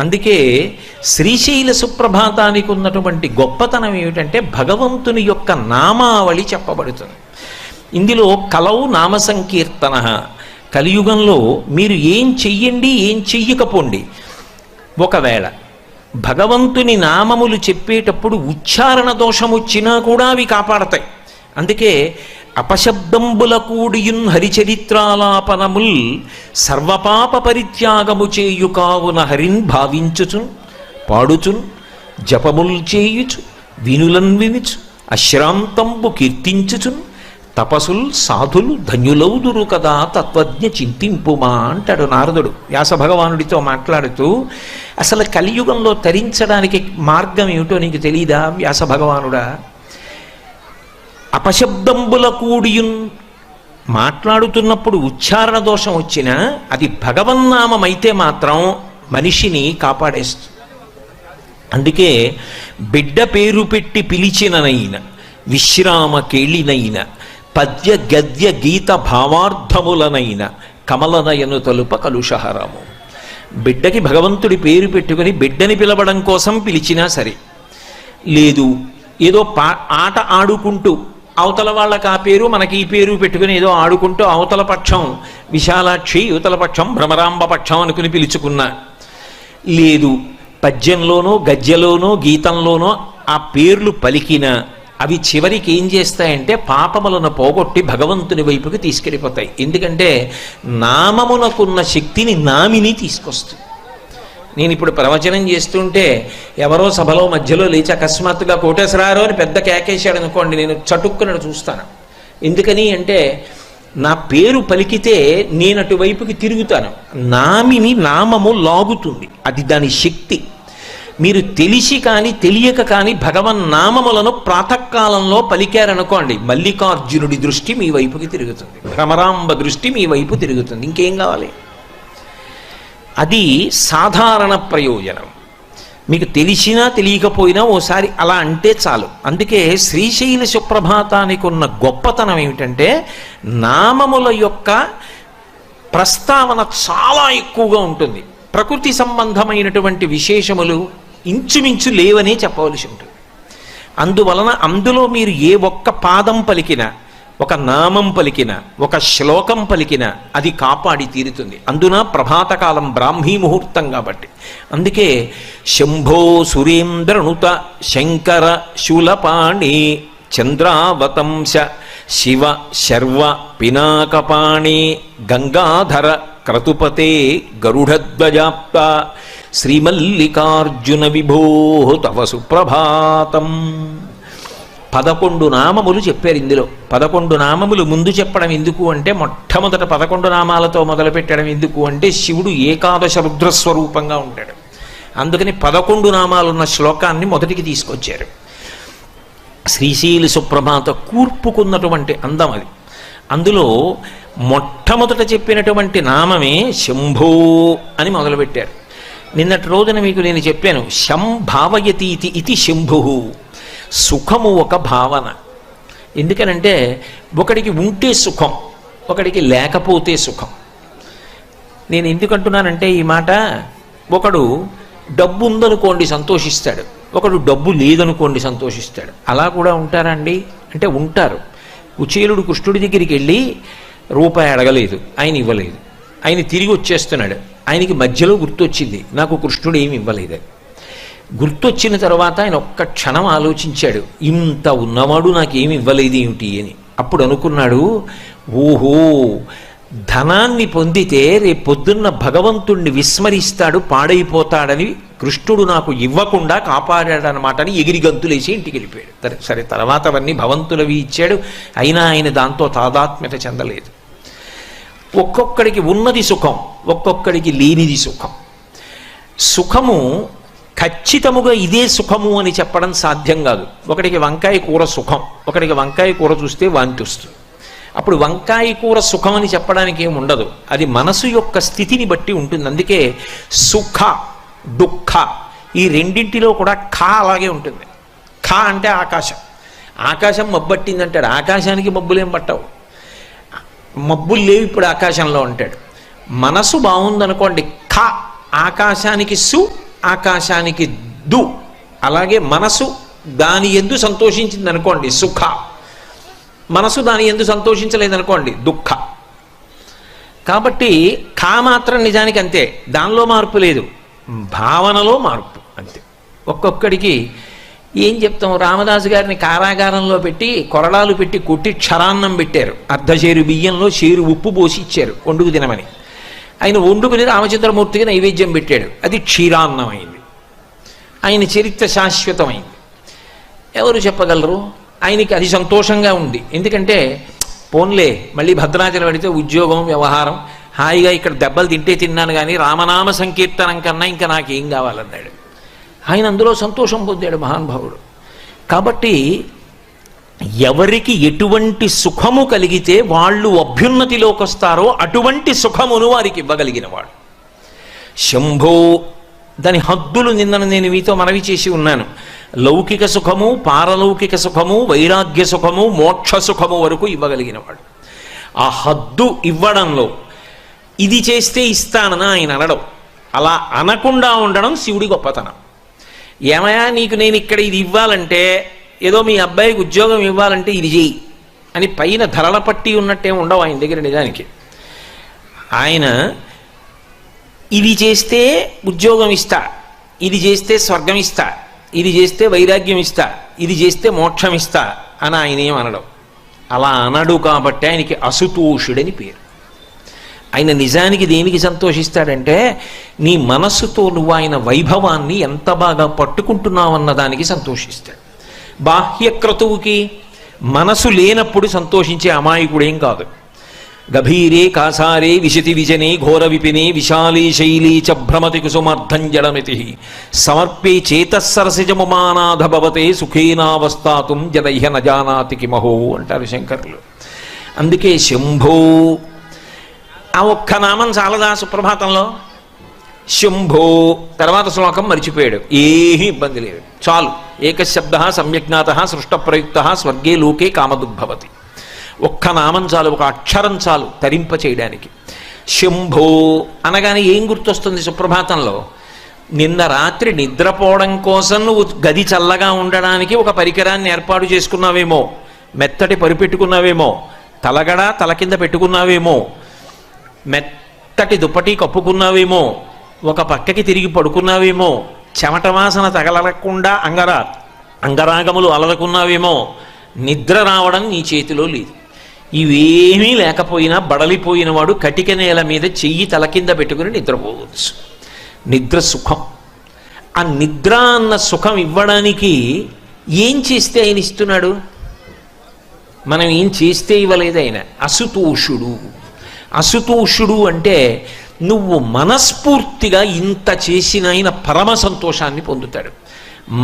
అందుకే శ్రీశైల సుప్రభాతానికి ఉన్నటువంటి గొప్పతనం ఏమిటంటే భగవంతుని యొక్క నామావళి చెప్పబడుతుంది. ఇందులో కలవు నామ సంకీర్తన. కలియుగంలో మీరు ఏం చెయ్యండి ఏం చెయ్యకపోండి, ఒకవేళ భగవంతుని నామములు చెప్పేటప్పుడు ఉచ్చారణ దోషం వచ్చినా కూడా అవి కాపాడతాయి. అందుకే అపశబ్దంబుల కూడియున్ హరిచరిత్రాలాపనముల్ సర్వపాప పరిత్యాగము చేయు కావున హరిన్ భావించుచున్ పాడుచున్ జపముల్ చేయుచు వినులన్ వినుచు అశ్రాంతంబు కీర్తించుచున్ తపసుల్ సాధులు ధన్యులౌదురు కదా తత్వజ్ఞ చింతింపుమా అంటాడు నారదుడు వ్యాస భగవానుడితో మాట్లాడుతూ. అసలు కలియుగంలో తరించడానికి మార్గం ఏమిటో నీకు తెలీదా వ్యాస భగవానుడా? అపశబ్దంబుల కూడియున్, మాట్లాడుతున్నప్పుడు ఉచ్చారణ దోషం వచ్చినా అది భగవన్నామం అయితే మాత్రం మనిషిని కాపాడేస్తుంది. అందుకే బిడ్డ పేరు పెట్టి పిలిచిననైన విశ్రామ కేళినైన పద్య గద్య గీత భావార్థములనైన కమలనయను తలుప కలుషహరము. బిడ్డకి భగవంతుడి పేరు పెట్టుకుని బిడ్డని పిలవడం కోసం పిలిచినా సరే, లేదు ఏదో ఆట ఆడుకుంటూ అవతల వాళ్ళకి ఆ పేరు మనకి ఈ పేరు పెట్టుకుని ఏదో ఆడుకుంటూ అవతల పక్షం విశాలాక్షి యువతల పక్షం భ్రమరాంబ పక్షం అనుకుని పిలుచుకున్నా, లేదు పద్యంలోనో గద్యలోనో గీతంలోనో ఆ పేర్లు పలికిన అవి చివరికి ఏం చేస్తాయంటే పాపములను పోగొట్టి భగవంతుని వైపుకి తీసుకెళ్ళిపోతాయి. ఎందుకంటే నామమునకున్న శక్తిని నామిని తీసుకొస్తుంది. నేను ఇప్పుడు ప్రవచనం చేస్తుంటే ఎవరో సభలో మధ్యలో లేచి అకస్మాత్తుగా కోటేశ్వరారు అని పెద్ద కేకేశాడు అనుకోండి, నేను చటుక్కునడు చూస్తాను. ఎందుకని అంటే నా పేరు పలికితే నేను అటువైపుకి తిరుగుతాను. నామిని నామము లాగుతుంది, అది దాని శక్తి. మీరు తెలిసి కానీ తెలియక కానీ భగవన్ నామములను ప్రాతకాలంలో పలికారనుకోండి, మల్లికార్జునుడి దృష్టి మీ వైపుకి తిరుగుతుంది, భ్రమరాంబ దృష్టి మీ వైపు తిరుగుతుంది. ఇంకేం కావాలి? అది సాధారణ ప్రయోజనం. మీకు తెలిసినా తెలియకపోయినా ఓసారి అలా అంటే చాలు. అందుకే శ్రీశైల సుప్రభాతానికి ఉన్న గొప్పతనం ఏమిటంటే నామముల యొక్క ప్రస్తావన చాలా ఎక్కువగా ఉంటుంది. ప్రకృతి సంబంధమైనటువంటి విశేషములు ఇంచుమించు లేవనే చెప్పవలసి ఉంటుంది. అందువలన అందులో మీరు ఏ ఒక్క పాదం పలికినా, ఒక నామం పలికిన, ఒక శ్లోకం పలికిన అది కాపాడి తీరుతుంది. అందున ప్రభాతకాలం బ్రాహ్మీ ముహూర్తం కాబట్టి. అందుకే శంభో సురేంద్రనుత శంకర శూలపాణి చంద్రావతంశ శివ శర్వ పినాకపాణి గంగాధర క్రతుపతే గరుడధ్వజాప్త శ్రీమల్లికార్జున విభో తవ సుప్రభాతం. 11 నామములు చెప్పారు ఇందులో. 11 నామములు ముందు చెప్పడం ఎందుకు అంటే, మొట్టమొదట 11 నామాలతో మొదలు పెట్టడం ఎందుకు అంటే, శివుడు ఏకాదశ రుద్రస్వరూపంగా ఉంటాడు. అందుకని 11 నామాలున్న శ్లోకాన్ని మొదటికి తీసుకొచ్చారు. శ్రీశైల సుప్రభాత కూర్పుకున్నటువంటి అందం అది. అందులో మొట్టమొదట చెప్పినటువంటి నామమే శంభో అని మొదలుపెట్టారు. నిన్నటి రోజున మీకు నేను చెప్పాను, శం భావయతీతి ఇది శంభు. సుఖము ఒక భావన. ఎందుకనంటే ఒకడికి ఉంటే సుఖం, ఒకడికి లేకపోతే సుఖం. నేను ఎందుకంటున్నానంటే ఈ మాట, ఒకడు డబ్బు ఉందనుకోండి సంతోషిస్తాడు, ఒకడు డబ్బు లేదనుకోండి సంతోషిస్తాడు. అలా కూడా ఉంటారా అండి అంటే ఉంటారు. కుచేలుడు కృష్ణుడి దగ్గరికి వెళ్ళి రూపాయి అడగలేదు, ఆయన ఇవ్వలేదు. ఆయన తిరిగి వచ్చేస్తున్నాడు. ఆయనకి మధ్యలో గుర్తొచ్చింది, నాకు కృష్ణుడు ఏమి ఇవ్వలేదు. గుర్తొచ్చిన తర్వాత ఆయన ఒక్క క్షణం ఆలోచించాడు, ఇంత ఉన్నవాడు నాకేమి ఇవ్వలేదు ఏమిటి అని. అప్పుడు అనుకున్నాడు, ఓహో ధనాన్ని పొందితే రేపు పొద్దున్న భగవంతుణ్ణి విస్మరిస్తాడు, పాడైపోతాడని కృష్ణుడు నాకు ఇవ్వకుండా కాపాడాడనమాట అని ఎగిరి గంతులేసి ఇంటికి వెళ్ళిపోయాడు. సరే తర్వాత అవన్నీ భగవంతులవి ఇచ్చాడు, అయినా ఆయన దాంతో తాదాత్మ్యత చెందలేదు. ఒక్కొక్కడికి ఉన్నది సుఖం, ఒక్కొక్కడికి లేనిది సుఖం. సుఖము ఖచ్చితముగా ఇదే సుఖము అని చెప్పడం సాధ్యం కాదు. ఒకడికి వంకాయ కూర సుఖం, ఒకడికి వంకాయ కూర చూస్తే వాంతి వస్తుంది. అప్పుడు వంకాయ కూర సుఖం అని చెప్పడానికి ఏమి ఉండదు, అది మనసు యొక్క స్థితిని బట్టి ఉంటుంది. అందుకే సుఖ దుఃఖ ఈ రెండింటిలో కూడా ఖ అలాగే ఉంటుంది. ఖ అంటే ఆకాశం. ఆకాశం మబ్బట్టిందంటాడు, ఆకాశానికి మబ్బులేం పట్టవు, మబ్బులు లేవు ఇప్పుడు ఆకాశంలో అంటాడు. మనసు బాగుందనుకోండి, ఖ ఆకాశానికి సు ఆకాశానికి దు. అలాగే మనసు దాని యందు సంతోషించింది అనుకోండి సుఖ, మనసు దాని యందు సంతోషించలేదనుకోండి దుఃఖ. కాబట్టి ఖా మాత్రం నిజానికి అంతే, దానిలో మార్పు లేదు, భావనలో మార్పు అంతే. ఒక్కొక్కడికి ఏం చెప్తాం, రామదాసు గారిని కారాగారంలో పెట్టి కొరడాలు పెట్టి కొట్టి క్షరాన్నం పెట్టారు, అర్ధశేరు బియ్యంలో షేరు ఉప్పు పోసి ఇచ్చారు వండుకు తినమని. ఆయన వండుకుని రామచంద్రమూర్తికి నైవేద్యం పెట్టాడు, అది క్షీరాన్నం అయింది. ఆయన చరిత్ర శాశ్వతమైంది. ఎవరు చెప్పగలరు? ఆయనకి అది సంతోషంగా ఉంది. ఎందుకంటే పోన్లే మళ్ళీ భద్రాచలం పెడితే ఉద్యోగం వ్యవహారం హాయిగా ఇక్కడ దెబ్బలు తింటే తిన్నాను కానీ రామనామ సంకీర్తనం కన్నా ఇంకా నాకేం కావాలన్నాడు. ఆయన అందులో సంతోషం పొందాడు మహానుభావుడు. కాబట్టి ఎవరికి ఎటువంటి సుఖము కలిగితే వాళ్ళు అభ్యున్నతిలోకి వస్తారో అటువంటి సుఖమును వారికి ఇవ్వగలిగిన వాడు శంభో. దాని హద్దులు నిన్న నేను మీతో మనవి చేసి ఉన్నాను. లౌకిక సుఖము, పారలౌకిక సుఖము, వైరాగ్య సుఖము, మోక్ష సుఖము వరకు ఇవ్వగలిగినవాడు. ఆ హద్దు ఇవ్వడంలో ఇది చేస్తే ఇస్తానని ఆయన అనడం, అలా అనకుండా ఉండడం శివుడి గొప్పతనం. ఏమయ్యా నీకు నేను ఇక్కడ ఇది ఇవ్వాలంటే, ఏదో మీ అబ్బాయికి ఉద్యోగం ఇవ్వాలంటే ఇది చెయ్యి అని పైన ధరల పట్టి ఉన్నట్టే ఉండవు ఆయన దగ్గర. నిజానికి ఆయన ఇది చేస్తే ఉద్యోగం ఇస్తా, ఇది చేస్తే స్వర్గం ఇస్తా, ఇది చేస్తే వైరాగ్యం ఇస్తా, ఇది చేస్తే మోక్షం ఇస్తా అని ఆయన ఏం అనడం. అలా అనడు కాబట్టి ఆయనకి అసుతోషుడని పేరు. ఆయన నిజానికి దేనికి సంతోషిస్తాడంటే నీ మనస్సుతో నువ్వు ఆయన వైభవాన్ని ఎంత బాగా పట్టుకుంటున్నావు అన్నదానికి సంతోషిస్తాడు. బాహ్యక్రతువుకి మనసు లేనప్పుడు సంతోషించే అమాయకుడేం కాదు. గభీరే కాసారే విశతి విజనే ఘోర విపినే విశాలీ శైలీ చ భ్రమతి కుసుమార్థం జడమితి సమర్పే చేతస్సరసిజముమానాధ భవతే సుఖేనావస్థాతుం జనహ్య నజానాతి కిమహో అంటారు శంకరులు. అందుకే శంభో ఆ ఒక్క నామం చాలదా సుప్రభాతంలో? శంభో తర్వాత శ్లోకం మరిచిపోయాడు, ఏమీ ఇబ్బంది లేదు, చాలు. ఏకశబ్ద సమ్యజ్ఞాత సృష్టప్రయుక్త స్వర్గే లోకే కామదుగ్భవతి. ఒక్క నామం చాలు, ఒక అక్షరం చాలు తరింప చేయడానికి. శంభో అనగానే ఏం గుర్తొస్తుంది సుప్రభాతంలో? నిన్న రాత్రి నిద్రపోవడం కోసం నువ్వు గది చల్లగా ఉండడానికి ఒక పరికరాన్ని ఏర్పాటు చేసుకున్నావేమో, మెత్తటి పరిపెట్టుకున్నావేమో, తలగడ తల కింద పెట్టుకున్నావేమో, మెత్తటి దుప్పటి కప్పుకున్నావేమో, ఒక పక్కకి తిరిగి పడుకున్నావేమో, చెమట వాసన తగలకుండా అంగరాగములు అలలుకున్నావేమో, నిద్ర రావడం నీ చేతిలో లేదు. ఇవేమీ లేకపోయినా బడలిపోయిన వాడు కటిక నేల మీద చెయ్యి తల కింద పెట్టుకుని నిద్రపోవచ్చు. నిద్ర సుఖం. ఆ నిద్ర అన్న సుఖం ఇవ్వడానికి ఏం చేస్తే ఆయన ఇస్తున్నాడు? మనం ఏం చేస్తే ఇవ్వలేదు ఆయన. అసుతోషుడు. అసుతోషుడు అంటే నువ్వు మనస్ఫూర్తిగా ఇంత చేసిన ఆయన పరమ సంతోషాన్ని పొందుతాడు.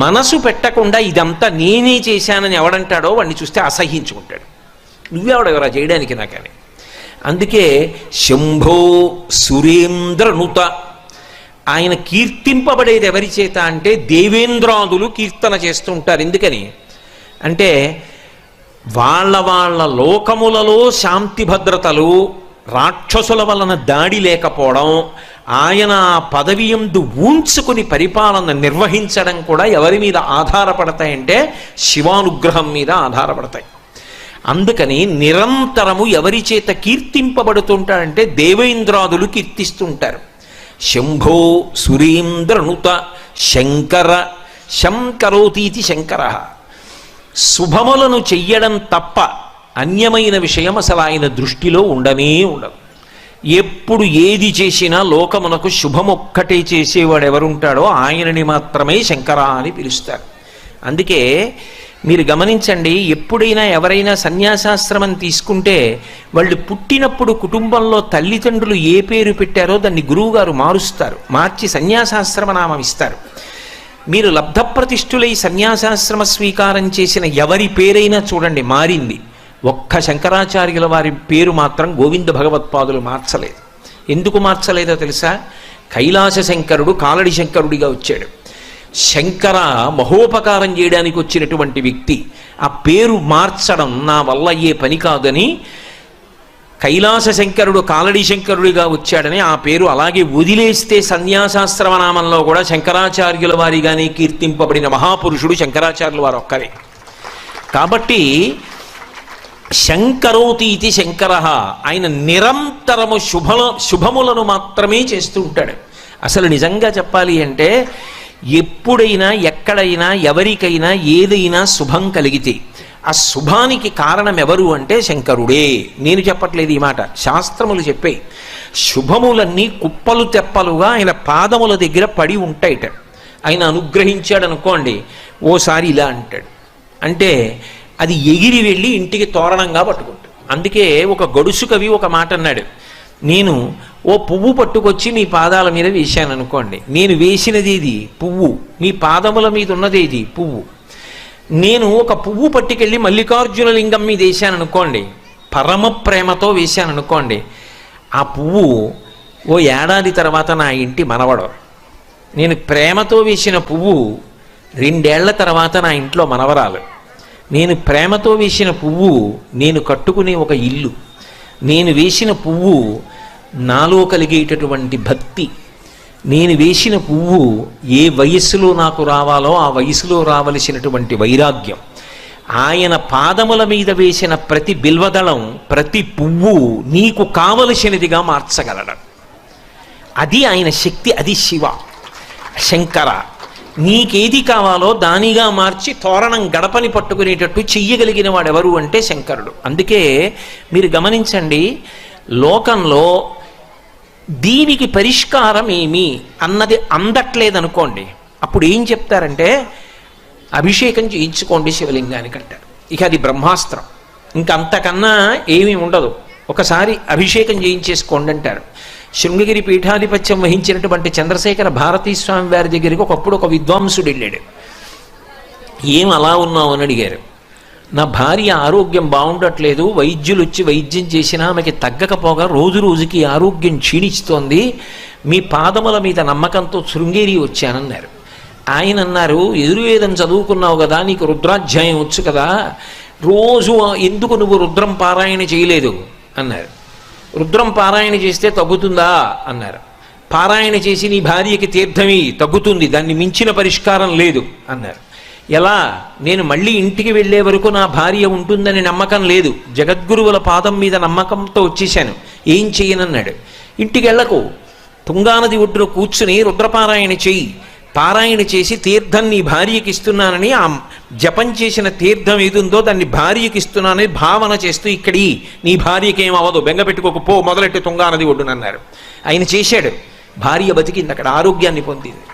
మనసు పెట్టకుండా ఇదంతా నేనే చేశానని ఎవడంటాడో వాడిని చూస్తే అసహ్యించుకుంటాడు. నువ్వెవడెవరా చేయడానికి నాకని. అందుకే శంభో సురేంద్రనుత. ఆయన కీర్తింపబడేది ఎవరి చేత అంటే దేవేంద్రాదులు కీర్తన చేస్తూ ఉంటారు. ఎందుకని అంటే వాళ్ళ లోకములలో శాంతి భద్రతలు, రాక్షసుల వలన దాడి లేకపోవడం, ఆయన పదవి యందు ఊంచుకుని పరిపాలన నిర్వహించడం కూడా ఎవరి మీద ఆధారపడతాయంటే శివానుగ్రహం మీద ఆధారపడతాయి. అందుకని నిరంతరము ఎవరి చేత కీర్తింపబడుతుంటాడంటే దేవేంద్రాదులు కీర్తిస్తుంటారు. శంభో సురేంద్రనుత శంకర. శంకరోతీతి శంకర. శుభములను చెయ్యడం తప్ప అన్యమైన విషయం అసలు ఆయన దృష్టిలో ఉండనే ఉండదు. ఎప్పుడు ఏది చేసినా లోకమునకు శుభమొక్కటే చేసేవాడు ఎవరుంటాడో ఆయనని మాత్రమే శంకర అని పిలుస్తారు. అందుకే మీరు గమనించండి, ఎప్పుడైనా ఎవరైనా సన్యాసాశ్రమం తీసుకుంటే వాళ్ళు పుట్టినప్పుడు కుటుంబంలో తల్లిదండ్రులు ఏ పేరు పెట్టారో దాన్ని గురువుగారు మారుస్తారు, మార్చి సన్యాసాశ్రమ నామం ఇస్తారు. మీరు లబ్ధప్రతిష్ఠులై సన్యాసాశ్రమ స్వీకారం చేసిన ఎవరి పేరైనా చూడండి మారింది. ఒక్క శంకరాచార్యుల వారి పేరు మాత్రం గోవింద భగవత్పాదులు మార్చలేదు. ఎందుకు మార్చలేదో తెలుసా? కైలాస శంకరుడు కాలడి శంకరుడిగా వచ్చాడు. శంకర మహోపకారం చేయడానికి వచ్చినటువంటి వ్యక్తి. ఆ పేరు మార్చడం నా వల్ల అయ్యే పని కాదని కైలాస శంకరుడు కాలడి శంకరుడిగా వచ్చాడని ఆ పేరు అలాగే వదిలేస్తే సన్యాసాశ్రమనామంలో కూడా శంకరాచార్యుల వారిగానే కీర్తింపబడిన మహాపురుషుడు శంకరాచార్యుల వారు ఒక్కరే. కాబట్టి శంకరోతి ఇది శంకర, ఆయన నిరంతరము శుభములను మాత్రమే చేస్తూ ఉంటాడు. అసలు నిజంగా చెప్పాలి అంటే ఎప్పుడైనా ఎక్కడైనా ఎవరికైనా ఏదైనా శుభం కలిగితే ఆ శుభానికి కారణం ఎవరు అంటే శంకరుడే. నేను చెప్పట్లేదు ఈ మాట, శాస్త్రములు చెప్పాయి. శుభములన్నీ కుప్పలు తెప్పలుగా ఆయన పాదముల దగ్గర పడి ఉంటాయిట. ఆయన అనుగ్రహించాడు అనుకోండి, ఓసారి ఇలా అంటాడు అంటే అది ఎగిరి వెళ్ళి ఇంటికి తోరణంగా పట్టుకుంటాడు. అందుకే ఒక గడుసు కవి ఒక మాట అన్నాడు, నేను ఓ పువ్వు పట్టుకొచ్చి మీ పాదాల మీద వేశాను అనుకోండి, నేను వేసినది ఇది పువ్వు, మీ పాదముల మీద ఉన్నది ఇది పువ్వు. నేను ఒక పువ్వు పట్టుకెళ్ళి మల్లికార్జున లింగం మీద వేశాను అనుకోండి, పరమ ప్రేమతో వేశాను అనుకోండి, ఆ పువ్వు ఓ ఏడాది తర్వాత నా ఇంటి మనవడు. నేను ప్రేమతో వేసిన పువ్వు 2 ఏళ్ల తర్వాత నా ఇంట్లో మనవరాలు. నేను ప్రేమతో వేసిన పువ్వు నేను కట్టుకునే ఒక ఇల్లు. నేను వేసిన పువ్వు నాలో కలిగేటటువంటి భక్తి. నేను వేసిన పువ్వు ఏ వయస్సులో నాకు రావాలో ఆ వయసులో రావలసినటువంటి వైరాగ్యం. ఆయన పాదముల మీద వేసిన ప్రతి బిల్వదళం, ప్రతి పువ్వు నీకు కావలసినదిగా మార్చగలడు. అది ఆయన శక్తి, అది శివ శంకర. నీకేది కావాలో దానిగా మార్చి తోరణం గడపని పట్టుకునేటట్టు చెయ్యగలిగిన వాడెవరు అంటే శంకరుడు. అందుకే మీరు గమనించండి, లోకంలో దీనికి పరిష్కారం ఏమి అన్నది అందట్లేదనుకోండి, అప్పుడు ఏం చెప్తారంటే అభిషేకం చేయించుకోండి శివలింగానికి అంటారు. ఇక అది బ్రహ్మాస్త్రం, ఇంకంతకన్నా ఏమీ ఉండదు. ఒకసారి అభిషేకం చేయించేసుకోండి అంటారు. శృంగగిరి పీఠాధిపత్యం వహించినటువంటి చంద్రశేఖర భారతీ స్వామి వారి దగ్గరికి ఒకప్పుడు ఒక విద్వాంసుడు వెళ్ళాడు. ఏం అలా ఉన్నావు అని అడిగారు. నా భార్య ఆరోగ్యం బాగుండట్లేదు, వైద్యులు వచ్చి వైద్యం చేసినా ఆమెకి తగ్గకపోగా రోజు రోజుకి ఆరోగ్యం క్షీణిస్తోంది, మీ పాదముల మీద నమ్మకంతో శృంగేరి వచ్చానన్నారు. ఆయన అన్నారు, ఎదుర్వేదం చదువుకున్నావు కదా, నీకు రుద్రాధ్యాయం వచ్చు కదా, రోజు ఎందుకు నువ్వు రుద్రం పారాయణ చేయలేదు అన్నారు. రుద్రం పారాయణ చేస్తే తగ్గుతుందా అన్నారు. పారాయణ చేసి నీ భార్యకి తీర్థమి తగ్గుతుంది, దాన్ని మించిన పరిష్కారం లేదు అన్నారు. ఎలా? నేను మళ్ళీ ఇంటికి వెళ్ళే వరకు నా భార్య ఉంటుందని నమ్మకం లేదు, జగద్గురువుల పాదం మీద నమ్మకంతో వచ్చేసాను, ఏం చెయ్యనన్నాడు. ఇంటికి వెళ్ళకు, తుంగానది ఒడ్డున కూర్చుని రుద్రపారాయణ చెయ్యి, పారాయణ చేసి తీర్థం నీ భార్యకి ఇస్తున్నానని, ఆ జపం చేసిన తీర్థం ఏదుందో దాన్ని భార్యకి ఇస్తున్నానని భావన చేస్తూ ఇక్కడి నీ భార్యకి ఏం అవ్వదు, బెంగ పెట్టుకోకు, పో మొదలెట్టి తుంగానది ఒడ్డునన్నారు. ఆయన చేశాడు, భార్య బతికింది, అక్కడ ఆరోగ్యాన్ని పొందింది.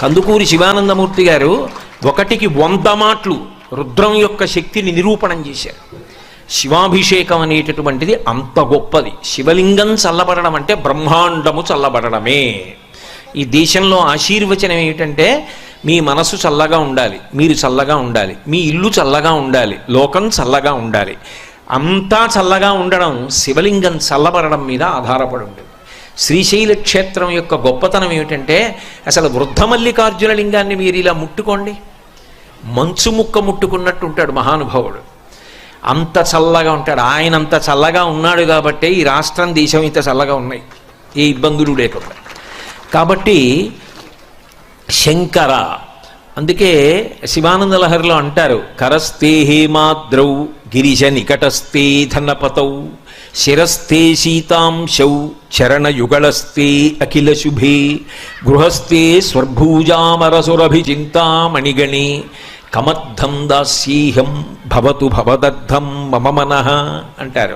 కందుకూరి శివానందమూర్తి గారు 1కి 100 మాటలు రుద్రం యొక్క శక్తిని నిరూపణం చేశారు. శివాభిషేకం అనేటటువంటిది అంత గొప్పది. శివలింగం చల్లబడడం అంటే బ్రహ్మాండము చల్లబడడమే. ఈ దేశంలో ఆశీర్వచనం ఏమిటంటే మీ మనసు చల్లగా ఉండాలి, మీరు చల్లగా ఉండాలి, మీ ఇల్లు చల్లగా ఉండాలి, లోకం చల్లగా ఉండాలి. అంతా చల్లగా ఉండడం శివలింగం చల్లబడడం మీద ఆధారపడి ఉంటుంది. శ్రీశైల క్షేత్రం యొక్క గొప్పతనం ఏమిటంటే అసలు వృద్ధమల్లికార్జున లింగాన్ని మీరు ఇలా ముట్టుకోండి, మంచు ముక్క ముట్టుకున్నట్టు ఉంటాడు మహానుభావుడు. అంత చల్లగా ఉంటాడు. ఆయన అంత చల్లగా ఉన్నాడు కాబట్టే ఈ రాష్ట్రం దేశం ఇంత చల్లగా ఉన్నాయి, ఏ ఇబ్బందులు లేకుండా. కాబట్టి శంకర, అందుకే శివానంద లహరిలో అంటారు, కరస్తే హేమాద్రౌ గిరిజ నికటస్తే ధనపతౌ శిరస్తే శీతాంశౌ చరణయుగళస్తే అఖిల శుభే గృహస్థే స్వర్భూజామరసురభిచింతామణిగణే కమర్థం దాస్యేహం భవతు భవదర్థం మమ మనః అంటారు.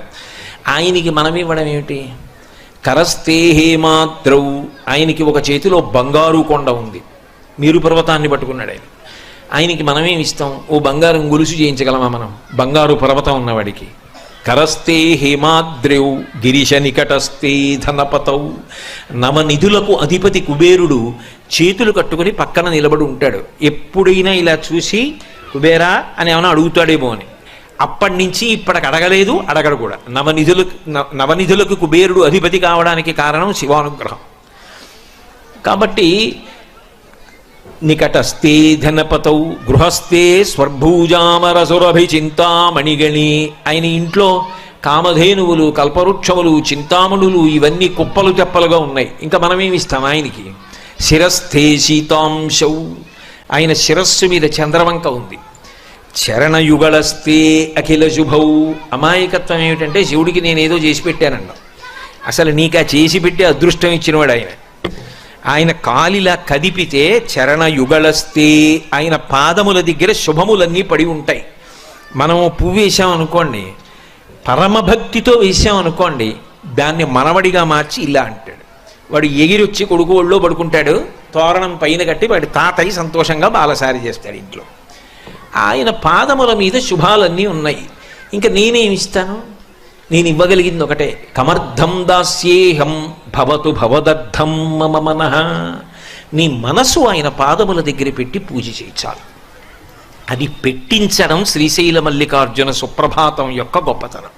ఆయనకి మనం ఇవ్వడం ఏమిటి? కరస్తే హేమాద్రౌ, ఆయనకి ఒక చేతిలో బంగారు కొండ ఉంది, మీరు పర్వతాన్ని పట్టుకున్నాడు ఆయన. ఆయనకి మనమేమి ఇస్తాం? ఓ బంగారం గొలుసు చేయించగలమా మనం బంగారు పర్వతం ఉన్నవాడికి? కరస్తే హేమాద్రౌ గిరిశ నికటస్తే ధనపతౌ, నవనిధులకు అధిపతి కుబేరుడు చేతులు కట్టుకుని పక్కన నిలబడి ఉంటాడు. ఎప్పుడైనా ఇలా చూసి కుబేరా అని ఏమైనా అడుగుతాడేమో అని. అప్పటి నుంచి ఇప్పటికి అడగలేదు, అడగడు కూడా. నవనిధులకు కుబేరుడు అధిపతి కావడానికి కారణం శివానుగ్రహం. కాబట్టి నికటస్తే ధనపతౌ గృహస్థే స్వర్భూజామరసురభిచింతామణిగణి, ఆయన ఇంట్లో కామధేనువులు, కల్పవృక్షములు, చింతామణులు ఇవన్నీ కుప్పలు తెప్పలుగా ఉన్నాయి. ఇంకా మనమేమిస్తాం ఆయనకి? శిరస్థే శీతాంశౌ, ఆయన శిరస్సు మీద చంద్రవంక ఉంది. చరణయుగళస్తే అఖిల శుభౌ, అమాయకత్వం ఏమిటంటే శివుడికి నేనేదో చేసి పెట్టానన్నా, అసలు నీకు ఆ చేసి పెట్టే అదృష్టం ఇచ్చినవాడు ఆయన. ఆయన కాలిలా కదిపితే చరణయుగళస్తే, ఆయన పాదముల దగ్గర శుభములన్నీ పడి ఉంటాయి. మనం పువ్వు వేసామనుకోండి, పరమభక్తితో వేసామనుకోండి, దాన్ని మనవడిగా మార్చి ఇలా అంటాడు. వాడు ఎగిరొచ్చి కొడుకు ఒళ్ళో పడుకుంటాడు, తోరణం పైన కట్టి వాడి తాతయ్య సంతోషంగా బాలసారి చేస్తాడు ఇంట్లో. ఆయన పాదముల మీద శుభాలన్నీ ఉన్నాయి. ఇంకా నేనేమిస్తాను? నేను ఇవ్వగలిగింది ఒకటే, కమర్థం దాస్యేహం భవతు భవదర్థం మమ మనః. నీ మనసు ఆయన పాదముల దగ్గర పెట్టి పూజ చేయించాలి. అది పెట్టించడం శ్రీశైల మల్లికార్జున సుప్రభాతం యొక్క గొప్పతనం.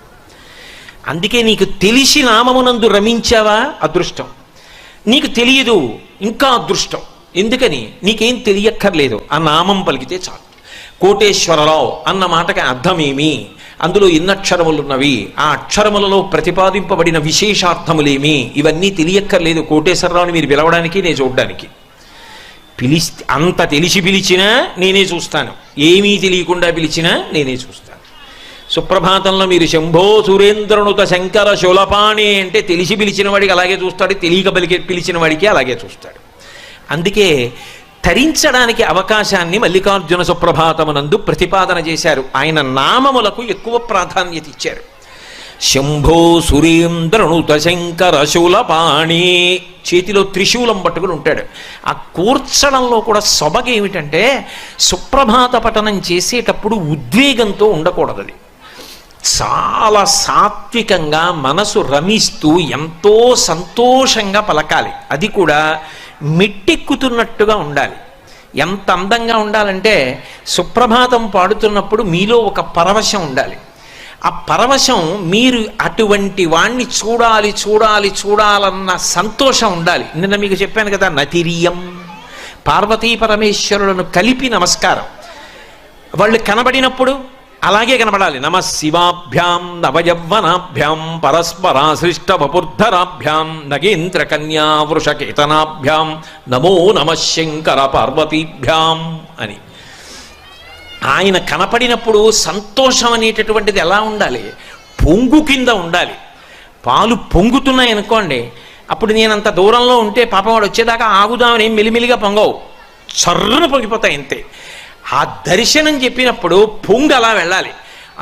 అందుకే నీకు తెలిసి నామమునందు రమించావా అదృష్టం, నీకు తెలియదు ఇంకా అదృష్టం. ఎందుకని? నీకేం తెలియక్కర్లేదు, ఆ నామం పలికితే చాలు. కోటేశ్వరరావు అన్న మాటకి అర్థమేమి, అందులో ఎన్నక్షరములున్నవి, ఆ అక్షరములలో ప్రతిపాదింపబడిన విశేషార్థములేమి, ఇవన్నీ తెలియక్కర్లేదు కోటేశ్వరరావుని మీరు పిలవడానికి, నేను చూడ్డానికి. అంత తెలిసి పిలిచినా నేనే చూస్తాను, ఏమీ తెలియకుండా పిలిచినా నేనే చూస్తాను. సుప్రభాతంలో మీరు శంభో సురేంద్రనుత శంకర శూలపాణి అంటే తెలిసి పిలిచిన వాడికి అలాగే చూస్తాడు, తెలియక పిలిచిన వాడికి అలాగే చూస్తాడు. అందుకే తరించడానికి అవకాశాన్ని మల్లికార్జున సుప్రభాతమునందు ప్రతిపాదన చేశారు. ఆయన నామములకు ఎక్కువ ప్రాధాన్యత ఇచ్చారు. శంభో సురేంద్రనుత శంకర శూలపాణి, చేతిలో త్రిశూలం పట్టుకుని ఉంటాడు. ఆ కూర్చడంలో కూడా సొబగేమిటంటే, సుప్రభాత పఠనం చేసేటప్పుడు ఉద్వేగంతో ఉండకూడదు. అది చాలా సాత్వికంగా మనసు రమిస్తూ ఎంతో సంతోషంగా పలకాలి. అది కూడా మెట్టెక్కుతున్నట్టుగా ఉండాలి. ఎంత అందంగా ఉండాలంటే, సుప్రభాతం పాడుతున్నప్పుడు మీలో ఒక పరవశం ఉండాలి. ఆ పరవశం, మీరు అటువంటి వాణ్ణి చూడాలి చూడాలి చూడాలన్న సంతోషం ఉండాలి. నిన్న మీకు చెప్పాను కదా, నతిరియం, పార్వతీ పరమేశ్వరులను కలిపి నమస్కారం. వాళ్ళు కనబడినప్పుడు అలాగే కనబడాలి. నమ శివాభ్యాం నవయవ్వనాభ్యాం పరస్పరాశ్లిష్ట వపుర్ధరాభ్యాం నగేంద్ర కన్యా వృషకేతనాభ్యాం నమో నమ శంకర పార్వతీభ్యాం అని. ఆయన కనపడినప్పుడు సంతోషం అనేటటువంటిది ఎలా ఉండాలి? పొంగు కింద ఉండాలి. పాలు పొంగుతున్నాయి అనుకోండి, అప్పుడు నేను అంత దూరంలో ఉంటే పాపం వాడు వచ్చేదాకా ఆగుదామని మెలిమెలిగా పొంగవు, చర్రున పొంగిపోతాయి అంతే. ఆ దర్శనం చెప్పినప్పుడు పొంగు అలా వెళ్ళాలి.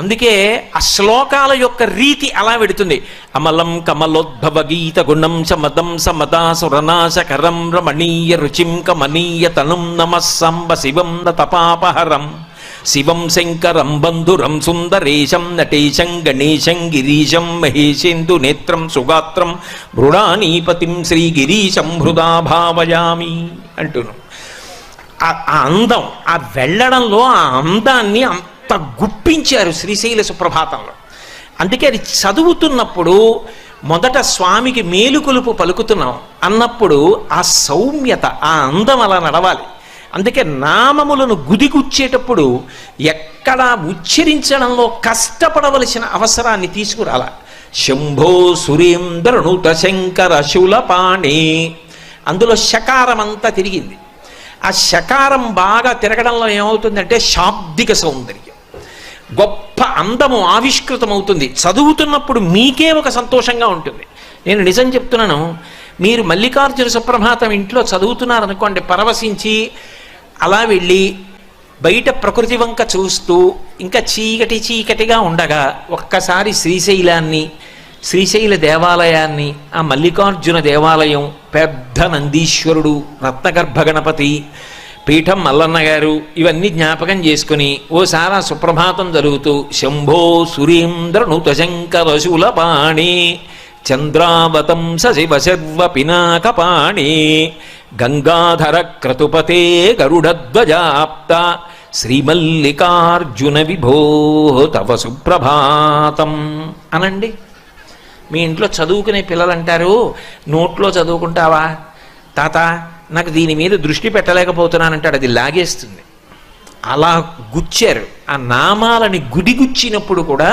అందుకే ఆ శ్లోకాల యొక్క రీతి అలా వెడుతుంది. అమలం కమలోద్భవ గీత గుణం సమదం సమదాసురనాశకరం రమణీయ రుచిం కమనీయ తనుం నమ సంబ శివం తపాపహరం శివం శంకరం బంధురం సుందరేశం నటేశం గణేశం గిరీశం మహేశేందు నేత్రం సుగాత్రం మృడానీపతిం శ్రీగిరీశం హృదా భావయామి అంటున్నాం. ఆ అందం, ఆ వెళ్ళడంలో ఆ అందాన్ని అంత గుప్పించారు శ్రీశైల సుప్రభాతంలో. అందుకే అది చదువుతున్నప్పుడు మొదట స్వామికి మేలుకొలుపు పలుకుతున్నాం అన్నప్పుడు ఆ సౌమ్యత, ఆ అందం అలా నడవాలి. అందుకే నామములను గుదిగుచ్చేటప్పుడు ఎక్కడా ఉచ్చరించడంలో కష్టపడవలసిన అవసరాన్ని తీసుకురాల. శంభో సురేంద్రనుత శంకర శూలపాణి, అందులో శకారం అంతా తిరిగింది. ఆ శకారం బాగా తిరగడంలో ఏమవుతుందంటే శాబ్దిక సౌందర్యం, గొప్ప అందము ఆవిష్కృతమవుతుంది. చదువుతున్నప్పుడు మీకే ఒక సంతోషంగా ఉంటుంది. నేను నిజం చెప్తున్నాను, మీరు మల్లికార్జున సుప్రభాతం ఇంట్లో చదువుతున్నారనుకోండి, పరవశించి అలా వెళ్ళి బయట ప్రకృతి వంక చూస్తూ ఇంకా చీకటి చీకటిగా ఉండగా ఒక్కసారి శ్రీశైలాన్ని, శ్రీశైల దేవాలయాన్ని, ఆ మల్లికార్జున దేవాలయం, పెద్ద నందీశ్వరుడు, రత్నగర్భ గణపతి పీఠం మల్లన్న గారు, ఇవన్నీ జ్ఞాపకం చేసుకుని ఓసారి ఆ సుప్రభాతం జరుగుతూ శంభో సురేంద్రనుత శంకర శూలపాణి చంద్రావతం శివ శర్వ పినాకపాణి గంగాధర క్రతుపతే గరుడధ్వజాప్త శ్రీమల్లికార్జున విభో తవ సుప్రభాతం అనండి. మీ ఇంట్లో చదువుకునే పిల్లలు అంటారు, నోట్లో చదువుకుంటావా తాత, నాకు దీని మీద దృష్టి పెట్టలేకపోతున్నానంటాడు. అది లాగేస్తుంది. అలా గుచ్చారు. ఆ నామాలని గుడిగుచ్చినప్పుడు కూడా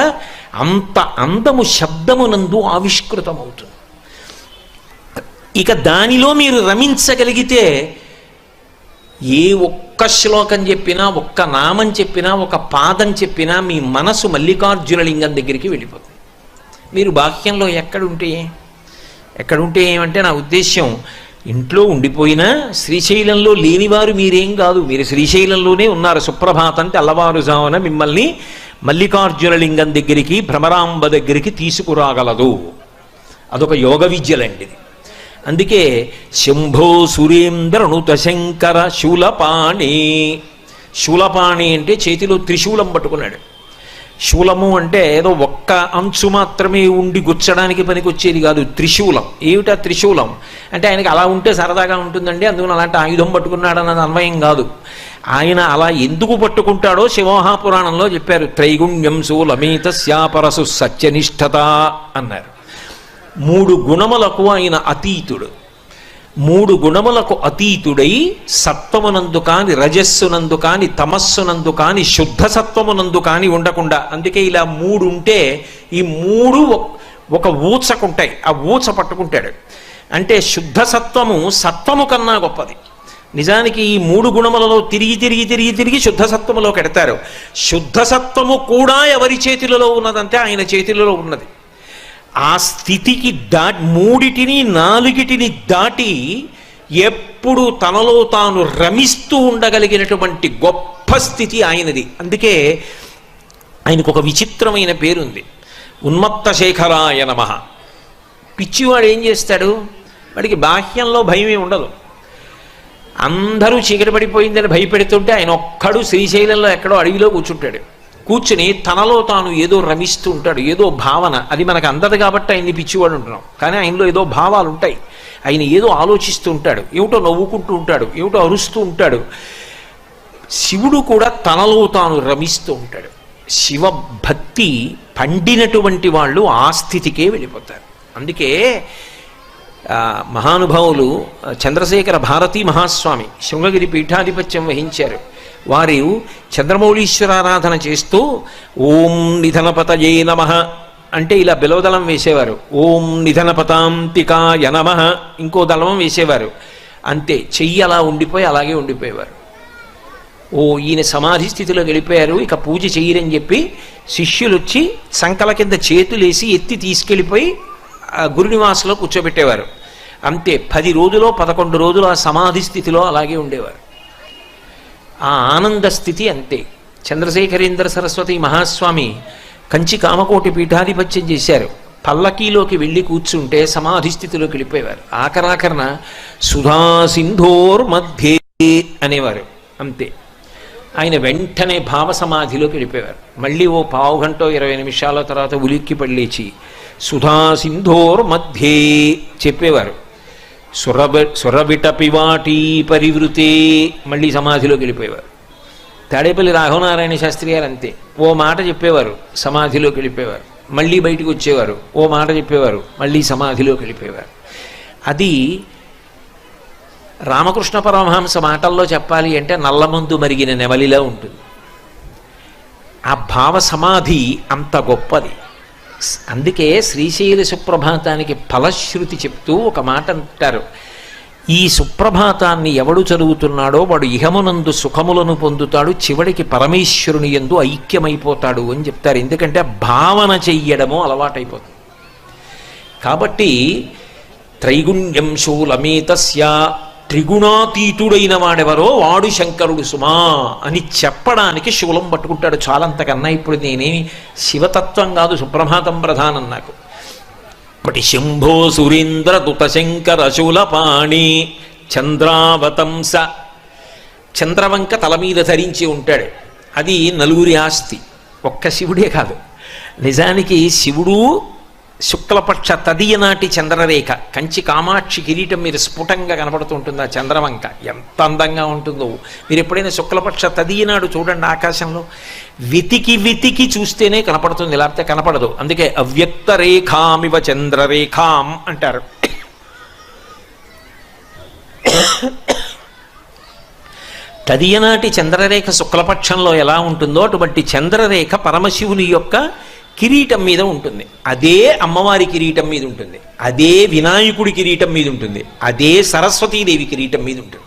అంత అందము శబ్దమునందు ఆవిష్కృతమవుతుంది. ఇక దానిలో మీరు రమించగలిగితే ఏ ఒక్క శ్లోకం చెప్పినా, ఒక్క నామం చెప్పినా, ఒక పాదం చెప్పినా మీ మనసు మల్లికార్జున లింగం దగ్గరికి వెళ్ళిపోతుంది. మీరు బాహ్యంలో ఎక్కడుంటే ఏమంటే నా ఉద్దేశ్యం, ఇంట్లో ఉండిపోయినా శ్రీశైలంలో లేనివారు మీరేం కాదు, మీరు శ్రీశైలంలోనే ఉన్నారు. సుప్రభాతం తెల్లవారుజామున మిమ్మల్ని మల్లికార్జున లింగం దగ్గరికి, భ్రమరాంబ దగ్గరికి తీసుకురాగలదు. అదొక యోగ విద్యలండి. అందుకే శంభో సురేంద్రనుత శంకర శూలపాణి. శూలపాణి అంటే చేతిలో త్రిశూలం పట్టుకున్నాడు. శూలము అంటే ఏదో ఒక్క అంచు మాత్రమే ఉండి గుచ్చడానికి పనికొచ్చేది కాదు, త్రిశూలం. ఏమిటా త్రిశూలం అంటే ఆయనకి అలా ఉంటే సరదాగా ఉంటుందండి, అందుకని అలాంటి ఆయుధం పట్టుకున్నాడు అన్నది అన్వయం కాదు. ఆయన అలా ఎందుకు పట్టుకుంటాడో శివమహాపురాణంలో చెప్పారు. త్రైగుణ్యం శూలమేతస్యాపరసు సత్యనిష్టత అన్నారు. 3 గుణములకు ఆయన అతీతుడు. 3 గుణములకు అతీతుడై సత్వమునందు కాని, రజస్సునందు కాని, తమస్సునందు కాని, శుద్ధ సత్వమునందు కాని ఉండకుండా. అందుకే ఇలా 3 ఉంటే ఈ 3 ఒక ఊచకుంటాయి. ఆ ఊచ పట్టుకుంటాడు. అంటే శుద్ధ సత్వము సత్వము కన్నా గొప్పది. నిజానికి ఈ 3 గుణములలో తిరిగి శుద్ధ సత్వములోకి ఎడతారు. శుద్ధ సత్వము కూడా ఎవరి చేతిలో ఉన్నదంటే ఆయన చేతిలో ఉన్నది. ఆ స్థితికి మూడిటిని 4టిని దాటి ఎప్పుడు తనలో తాను రమిస్తూ ఉండగలిగినటువంటి గొప్ప స్థితి ఆయనది. అందుకే ఆయనకు ఒక విచిత్రమైన పేరుంది, ఉన్మత్త శేఖరాయ నమః. పిచ్చివాడు ఏం చేస్తాడు? వాడికి బాహ్యంలో భయమే ఉండదు. అందరూ చీకటి పడిపోయిందని భయపెడుతుంటే ఆయన ఒక్కడు శ్రీశైలంలో ఎక్కడో అడవిలో కూర్చుని తనలో తాను ఏదో రమిస్తూ ఉంటాడు. ఏదో భావన, అది మనకు అందదు కాబట్టి ఆయన్ని పిచ్చివాడు ఉంటున్నాం. కానీ ఆయనలో ఏదో భావాలు ఉంటాయి. ఆయన ఏదో ఆలోచిస్తూ ఉంటాడు, ఏమిటో నవ్వుకుంటూ ఉంటాడు, ఏమిటో అరుస్తూ ఉంటాడు. శివుడు కూడా తనలో తాను రమిస్తూ ఉంటాడు. శివభక్తి పండినటువంటి వాళ్ళు ఆ స్థితికే వెళ్ళిపోతారు. అందుకే మహానుభావులు చంద్రశేఖర భారతీ మహాస్వామి శృంగగిరి పీఠాధిపత్యం వహించారు. వారు చంద్రమౌళీశ్వరారాధన చేస్తూ ఓం నిధనపతయే నమః అంటే ఇలా బిలవదళం వేసేవారు. ఓం నిధనపతాంతికాయ నమః ఇంకో దళం వేసేవారు. అంతే, చెయ్యి అలా ఉండిపోయి అలాగే ఉండిపోయేవారు. ఈయన సమాధి స్థితిలో వెళ్ళిపోయారు, ఇక పూజ చెయ్యరని చెప్పి శిష్యులు వచ్చి సంకల కింద చేతులేసి ఎత్తి తీసుకెళ్ళిపోయి గురునివాసంలో కూర్చోబెట్టేవారు. అంతే, 10 రోజులో 11 రోజులు ఆ సమాధి స్థితిలో అలాగే ఉండేవారు. ఆ ఆనంద స్థితి అంతే. చంద్రశేఖరేంద్ర సరస్వతి మహాస్వామి కంచి కామకోటి పీఠాధిపత్యం చేశారు. పల్లకీలోకి వెళ్ళి కూర్చుంటే సమాధి స్థితిలోకి వెళ్ళిపోయేవారు. ఆఖరాఖరణ సుధా సింధోర్ మధ్యే అనేవారు. అంతే, ఆయన వెంటనే భావ సమాధిలోకి వెళ్ళిపోయేవారు. మళ్ళీ ఓ పావుగంట 20 నిమిషాల తర్వాత ఉలిక్కి పళ్ళేచి సుధా సింధోర్ మధ్యే చెప్పేవారు. సురవిటపివాటీ పరివృతే మళ్ళీ సమాధిలోకి వెళ్ళిపోయేవారు. తాడేపల్లి రాఘవనారాయణ శాస్త్రి గారు అంతే, ఓ మాట చెప్పేవారు, సమాధిలోకి వెళ్ళిపోయేవారు. మళ్ళీ బయటకు వచ్చేవారు, ఓ మాట చెప్పేవారు, మళ్ళీ సమాధిలోకి వెళ్ళిపోయేవారు. అది రామకృష్ణ పరమహంస మాటల్లో చెప్పాలి అంటే నల్లమందు మరిగిన నెమలిలా ఉంటుంది. ఆ భావ సమాధి అంత గొప్పది. అందుకే శ్రీశైల సుప్రభాతానికి ఫలశ్రుతి చెప్తూ ఒక మాట అంటారు, ఈ సుప్రభాతాన్ని ఎవడు చదువుతున్నాడో వాడు ఇహమునందు సుఖములను పొందుతాడు, చివరికి పరమేశ్వరుని యందు ఐక్యమైపోతాడు అని చెప్తారు. ఎందుకంటే భావన చెయ్యడము అలవాటైపోతుంది. కాబట్టి త్రైగుణ్యం శూలమేతస్య, త్రిగుణాతీతుడైన వాడెవరో వాడు శంకరుడు సుమా అని చెప్పడానికి శూలం పట్టుకుంటాడు. చాలంతకన్నా ఇప్పుడు నేనేమి శివతత్వం కాదు, సుప్రభాతం ప్రధానం నాకు. ఒకటి శంభో సురేంద్ర దుత శంకర శూలపాణి చంద్రావతంస. చంద్రవంక తల మీద ధరించి ఉంటాడు. అది నలుగురి ఆస్తి, ఒక్క శివుడే కాదు. నిజానికి శివుడు శుక్లపక్ష తదియ నాటి చంద్రరేఖ కంచి కామాక్షి కిరీటం మీద స్ఫుటంగా కనపడుతూ ఉంటుంది. ఆ చంద్రవంక ఎంత అందంగా ఉంటుందో మీరు ఎప్పుడైనా శుక్లపక్ష తదియ నాడు చూడండి, ఆకాశంలో వెతికి చూస్తేనే కనపడుతుంది, లేకపోతే కనపడదు. అందుకే అవ్యక్త రేఖామివ చంద్రరేఖాం అంటారు. తదియనాటి చంద్రరేఖ శుక్లపక్షంలో ఎలా ఉంటుందో అటువంటి చంద్రరేఖ పరమశివుని యొక్క కిరీటం మీద ఉంటుంది. అదే అమ్మవారి కిరీటం మీద ఉంటుంది, అదే వినాయకుడి కిరీటం మీద ఉంటుంది, అదే సరస్వతీదేవి కిరీటం మీద ఉంటుంది.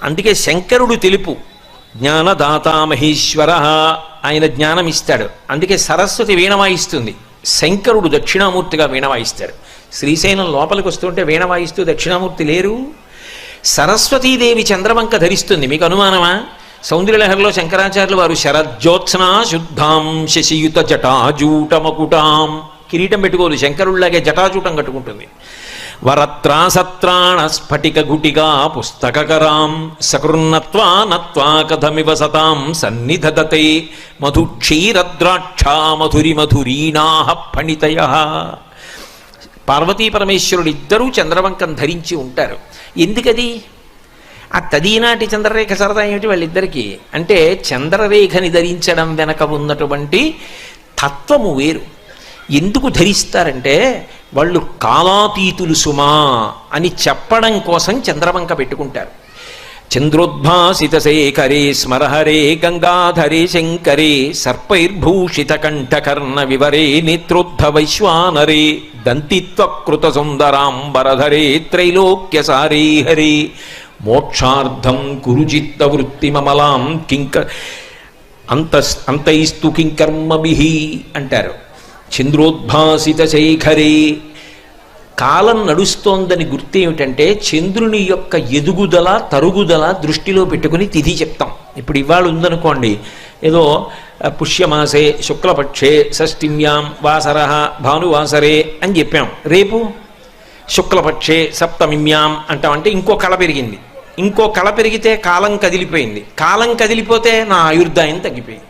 అందుకే శంకరుడు తెలుపు, జ్ఞానదాత మహేశ్వర, ఆయన జ్ఞానం ఇస్తాడు. అందుకే సరస్వతి వీణ వాయిస్తుంది, శంకరుడు దక్షిణామూర్తిగా వీణ వాయిస్తాడు. శ్రీశైలం లోపలికి వస్తుంటే వీణ వాయిస్తూ దక్షిణామూర్తి లేరు. సరస్వతీదేవి చంద్రవంక ధరిస్తుంది. మీకు అనుమానమా? సౌందర్యలహరిలో శంకరాచార్యులు వారు శరజ్యోత్స్నా శుద్ధాం శశియుత జటాజూటమకుటాం, కిరీటం పెట్టుకోదు, శంకరుల్లాగే జటాజూటం కట్టుకుంటుంది. వరత్రాసత్రాణ స్ఫటిక గుటిగా పుస్తకరాం సకృన్నత్వా నత్వా కథమివ సతాం సన్నిధదతే మధుక్షీరద్రాక్షా మధురి మధురీణాః ఫణితయః. పార్వతీ పరమేశ్వరుడిద్దరూ చంద్రవంకం ధరించి ఉంటారు. ఎందుకది? ఆ తదీనాటి చంద్రరేఖ సరదా ఏమిటి వాళ్ళిద్దరికీ అంటే, చంద్రరేఖని ధరించడం వెనక ఉన్నటువంటి తత్వము వేరు. ఎందుకు ధరిస్తారంటే, వాళ్ళు కాలాతీతులు సుమా అని చెప్పడం కోసం చంద్రవంక పెట్టుకుంటారు. చంద్రోద్భాసిత శేఖరే స్మరహరే గంగాధరే శంకరే సర్పైర్భూషిత కంఠకర్ణ వివరే నేత్రోద్ధ వైశ్వానరే దంతిత్వకృత సుందరాంబరధరే త్రైలోక్యసారే హరే మోక్షార్థం కురుచిత్త వృత్తిమమలాం అంతైస్తు కింకర్మభిః అంటారు. చంద్రోద్భాసిత శేఖరే, కాలం నడుస్తోందని గుర్తు ఏమిటంటే చంద్రుని యొక్క ఎదుగుదల తరుగుదల దృష్టిలో పెట్టుకుని తిథి చెప్తాం. ఇప్పుడు ఇవాళ ఉందనుకోండి, ఏదో పుష్యమాసే శుక్లపక్షే షష్ఠిమ్యాం వాసర భానువాసరే అని చెప్పాం. రేపు శుక్లపక్షే సప్తమిమ్యాం అంటామంటే ఇంకో కళ పెరిగింది. ఇంకో కళ పెరిగితే కాలం కదిలిపోయింది. కాలం కదిలిపోతే నా ఆయుర్దాయం తగ్గిపోయింది.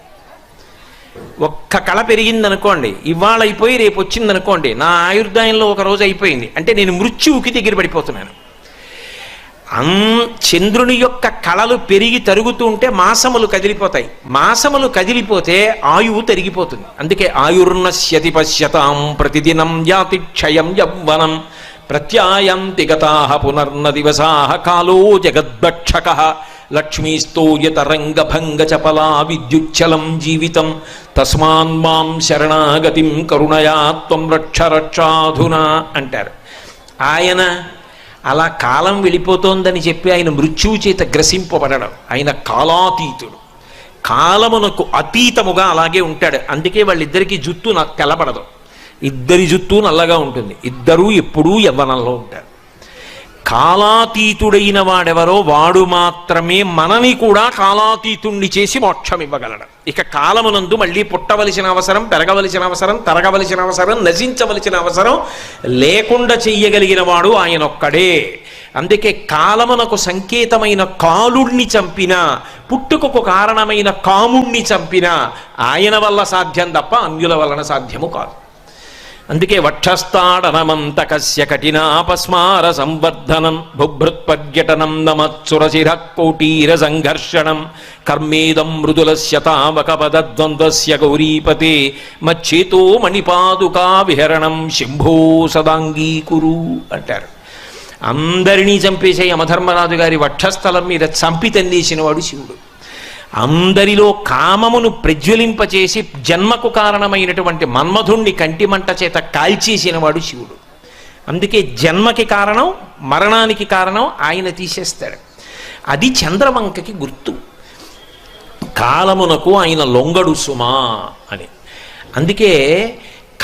ఒక్క కళ పెరిగిందనుకోండి, ఇవాళ అయిపోయి రేపు వచ్చిందనుకోండి, నా ఆయుర్దాయంలో ఒక రోజు అయిపోయింది అంటే నేను మృత్యువుకి దగ్గర పడిపోతున్నాను. చంద్రుని యొక్క కళలు పెరిగి తరుగుతూ ఉంటే మాసములు కదిలిపోతాయి. మాసములు కదిలిపోతే ఆయువు తరిగిపోతుంది. అందుకే ఆయుర్నశ్యతి పశ్యతాం ప్రతిదినం యాతి క్షయం యవ్వనం ప్రత్యాయంతి గతాః పునర్న దివసాః కాలో జగద్భక్షకః లక్ష్మీస్తోయతరంగభంగ చపలా విద్యుచ్చలం జీవితం తస్మాన్మాం శరణాగతిం కరుణయా త్వం రక్ష రక్షాధునా అంటారు. ఆయన అలా కాలం వెళ్ళిపోతోందని చెప్పి ఆయన మృత్యువు చేత గ్రసింపబడడం. ఆయన కాలాతీతుడు, కాలమునకు అతీతముగా అలాగే ఉంటాడు. అందుకే వాళ్ళిద్దరికీ జుత్తు నాకు తెల్లబడదు, ఇద్దరి జుత్తు నల్లగా ఉంటుంది, ఇద్దరూ ఎప్పుడూ యవ్వనంలో ఉంటారు. కాలాతీతుడైన వాడెవరో వాడు మాత్రమే మనని కూడా కాలాతీతుణ్ణి చేసి మోక్షం ఇవ్వగలడు. ఇక కాలమునందు మళ్ళీ పుట్టవలసిన అవసరం, పెరగవలసిన అవసరం, తరగవలసిన అవసరం, నశించవలసిన అవసరం లేకుండా చెయ్యగలిగిన వాడు ఆయనొక్కడే. అందుకే కాలమునకు సంకేతమైన కాలుణ్ణి చంపిన, పుట్టుకకు కారణమైన కాముణ్ణి చంపిన ఆయన వల్ల సాధ్యం తప్ప అన్యుల వలన సాధ్యము కాదు. అందుకే వక్షస్థాడనమంత కస్య కఠినాపస్మార సంవర్ధనం బుభృత్పర్యటనం నమత్సురశిర కోటీర సంఘర్షణం కర్మేదం మృదులస్య తావకపదద్వంద్వస్య గౌరీపతే మచ్చేతో మణిపాదుకా విహరణం శంభో సదాంగీకురు అంటారు. అందరినీ చంపేసే యమధర్మరాజు గారి వక్షస్థలం మీద చంపి తందేసిన వాడు శివుడు. అందరిలో కామమును ప్రజ్వలింపచేసి జన్మకు కారణమైనటువంటి మన్మధుణ్ణి కంటిమంట చేత కాల్చేసిన వాడు శివుడు. అందుకే జన్మకి కారణం, మరణానికి కారణం ఆయన తీసేస్తాడు. అది చంద్రవంకకి గుర్తు. కాలమునకు ఆయన లొంగడు సుమా అని. అందుకే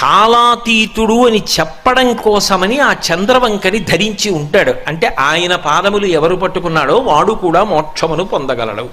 కాలాతీతుడు అని చెప్పడం కోసమని ఆ చంద్రవంకని ధరించి ఉంటాడు. అంటే ఆయన పాదములు ఎవరు పట్టుకున్నాడో వాడు కూడా మోక్షమును పొందగలడు.